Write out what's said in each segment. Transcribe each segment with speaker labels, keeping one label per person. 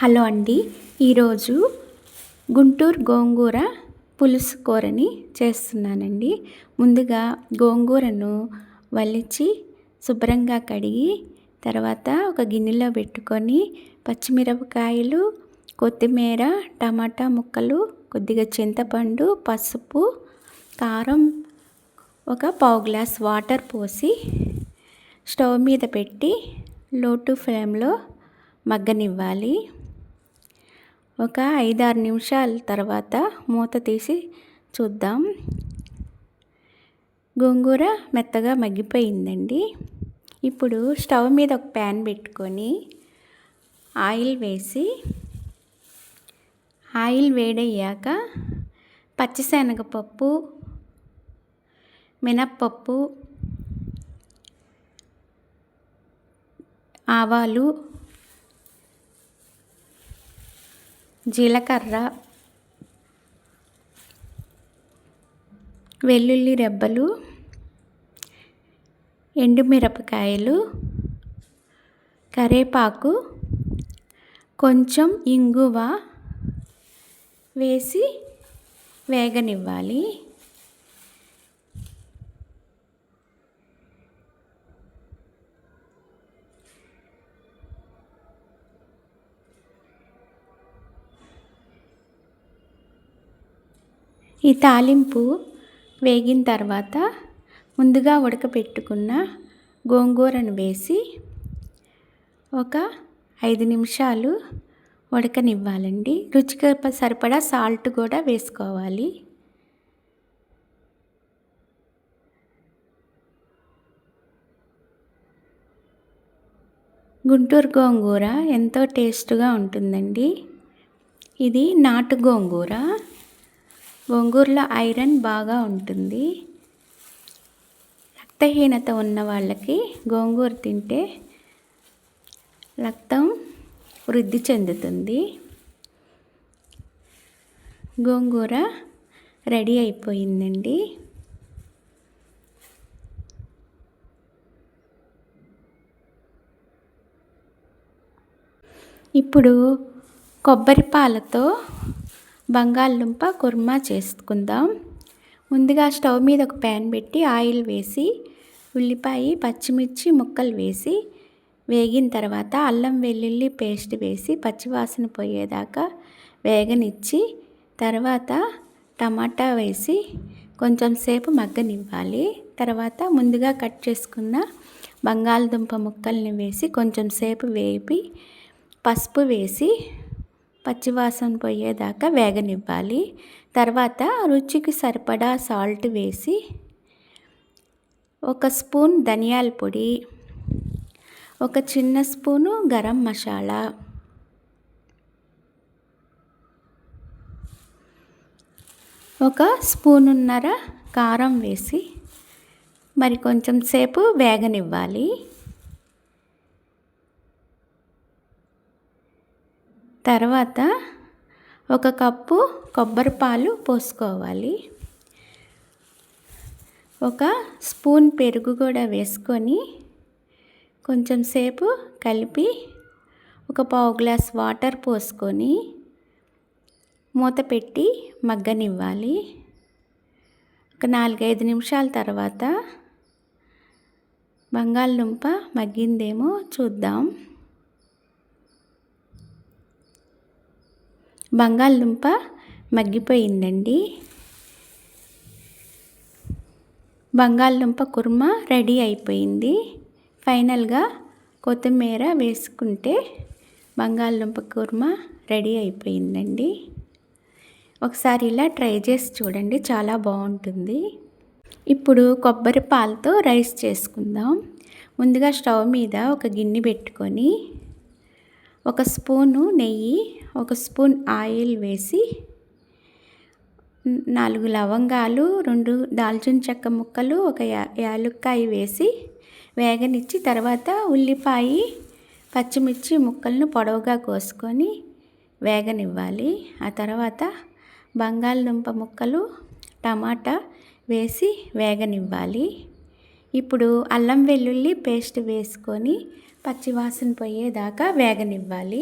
Speaker 1: Hello అండి. ఈరోజు గుంటూరు గోంగూర పులుసు కూరని చేస్తున్నానండి. ముందుగా గోంగూరను వలిచి శుభ్రంగా కడిగి తర్వాత ఒక గిన్నెలో పెట్టుకొని పచ్చిమిరపకాయలు, కొత్తిమీర, టమాటా ముక్కలు, కొద్దిగా చింతపండు, పసుపు, కారం, ఒక పావు గ్లాస్ వాటర్ పోసి స్టవ్ మీద పెట్టి లో టు ఫ్లేమ్లో మగ్గనివ్వాలి. ఒక 5-6 నిమిషాల తర్వాత మూత తీసి చూద్దాం. గోంగూర మెత్తగా మగ్గిపోయిందండి. ఇప్పుడు స్టవ్ మీద ఒక ప్యాన్ పెట్టుకొని ఆయిల్ వేసి, ఆయిల్ వేడయ్యాక పచ్చిశనగపప్పు, మినప్పప్పు, ఆవాలు, జీలకర్ర, వెల్లుల్లి రెబ్బలు, ఎండుమిరపకాయలు, కరివేపాకు, కొంచెం ఇంగువ వేసి వేగనివ్వాలి. ఈ తాలింపు వేగిన తర్వాత ముందుగా ఉడకపెట్టుకున్న గోంగూరను వేసి ఒక 5 నిమిషాలు ఉడకనివ్వాలండి. రుచికి సరిపడా సాల్ట్ కూడా వేసుకోవాలి. గుంటూరు గోంగూర ఎంతో టేస్ట్గా ఉంటుందండి. ఇది నాటు గోంగూర. గోంగూరలో ఐరన్ బాగా ఉంటుంది. రక్తహీనత ఉన్న వాళ్ళకి గోంగూర తింటే రక్తం వృద్ధి చెందుతుంది. గోంగూర రెడీ అయిపోయిందండి. ఇప్పుడు కొబ్బరి పాలతో బంగాళదుంప కుర్మా చేసుకుందాం. ముందుగా స్టవ్ మీద ఒక ప్యాన్ పెట్టి ఆయిల్ వేసి ఉల్లిపాయ, పచ్చిమిర్చి ముక్కలు వేసి వేగిన తర్వాత అల్లం వెల్లుల్లి పేస్ట్ వేసి పచ్చివాసన పోయేదాకా వేగనిచ్చి తర్వాత టమాటా వేసి కొంచెం సేపు మగ్గనివ్వాలి. తర్వాత ముందుగా కట్ చేసుకున్న బంగాళదుంప ముక్కల్ని వేసి కొంచెం సేపు వేపి పసుపు వేసి పచ్చివాసన పోయేదాకా వేగనివ్వాలి. తర్వాత రుచికి సరిపడా సాల్ట్ వేసి 1 స్పూన్ ధనియాల పొడి, 1 చిన్న స్పూను గరం మసాలా, 1 స్పూనున్నర కారం వేసి మరి కొంచెం సేపు వేగనివ్వాలి. తర్వాత 1 కప్పు కొబ్బరి పాలు పోసుకోవాలి. 1 స్పూన్ పెరుగు కూడా వేసుకొని కొంచెం సేపు కలిపి ఒక పావు గ్లాస్ వాటర్ పోసుకొని మూత పెట్టి మగ్గనివ్వాలి. ఒక 4-5 నిమిషాల తర్వాత బంగాళదుంప మగ్గిందేమో చూద్దాం. బంగాళదుంప మగ్గిపోయిందండి. బంగాళదుంప కుర్మా రెడీ అయిపోయింది. ఫైనల్గా కొత్తిమీర వేసుకుంటే బంగాళదుంప కుర్మా రెడీ అయిపోయిందండి. ఒకసారి ఇలా ట్రై చేసి చూడండి, చాలా బాగుంటుంది. ఇప్పుడు కొబ్బరి పాలతో రైస్ చేసుకుందాం. ముందుగా స్టవ్ మీద ఒక గిన్నె పెట్టుకొని 1 స్పూను నెయ్యి, 1 స్పూన్ ఆయిల్ వేసి 4 లవంగాలు, 2 దాల్చిన చెక్క ముక్కలు, 1 యాలుక్కాయ వేసి వేగనిచ్చి తర్వాత ఉల్లిపాయ, పచ్చిమిర్చి ముక్కలను పొడవుగా కోసుకొని వేగనివ్వాలి. ఆ తర్వాత బంగాళదుంప ముక్కలు, టమాటా వేసి వేగనివ్వాలి. ఇప్పుడు అల్లం వెల్లుల్లి పేస్ట్ వేసుకొని పచ్చివాసన పోయేదాకా వేగనివ్వాలి.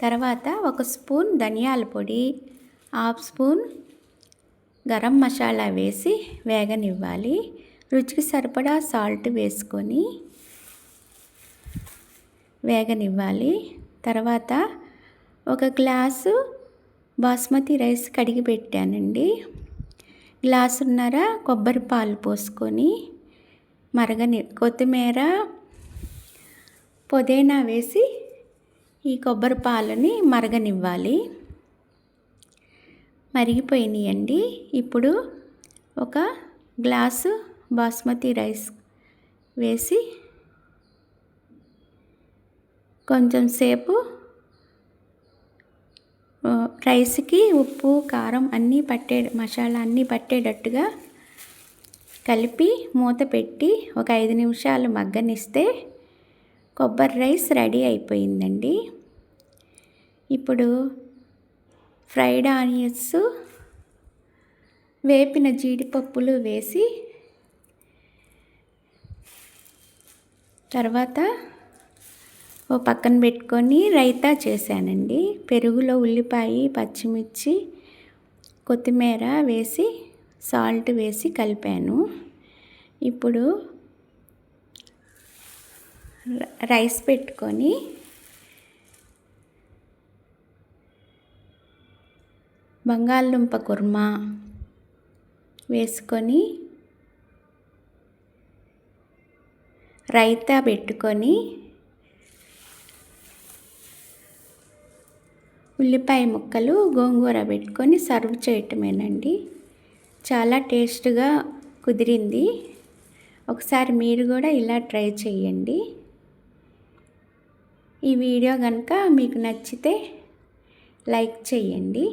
Speaker 1: తర్వాత 1 స్పూన్ ధనియాల పొడి, హాఫ్ స్పూన్ గరం మసాలా వేసి వేగనివ్వాలి. రుచికి సరిపడా సాల్ట్ వేసుకొని వేగనివ్వాలి. తర్వాత 1 గ్లాసు బాస్మతి రైస్ కడిగి పెట్టానండి. గ్లాసున్నర కొబ్బరి పాలు పోసుకొని కొత్తిమీర, పుదీనా వేసి ఈ కొబ్బరి పాలని మరగనివ్వాలి. మరిగిపోయినాయండి. ఇప్పుడు 1 గ్లాసు బాస్మతి రైస్ వేసి కొంచెం సేపు రైస్కి ఉప్పు, కారం మసాలా అన్నీ పట్టేటట్టుగా కలిపి మూత పెట్టి ఒక 5 నిమిషాలు మగ్గనిస్తే కొబ్బరి రైస్ రెడీ అయిపోయిందండి. ఇప్పుడు ఫ్రైడ్ ఆనియన్స్, వేపిన జీడిపప్పులు వేసి తర్వాత పక్కన పెట్టుకొని రైతా చేశానండి. పెరుగులో ఉల్లిపాయ, పచ్చిమిర్చి, కొత్తిమీర వేసి సాల్ట్ వేసి కలిపాను. ఇప్పుడు రైస్ పెట్టుకొని బంగాళదుంప కుర్మా వేసుకొని రైతా పెట్టుకొని ఉల్లిపాయ ముక్కలు, గోంగూర పెట్టుకొని సర్వ్ చేయటమేనండి. చాలా టేస్ట్గా కుదిరింది. ఒకసారి మీరు కూడా ఇలా ట్రై చేయండి. ఈ వీడియో కనుక మీకు నచ్చితే లైక్ చేయండి.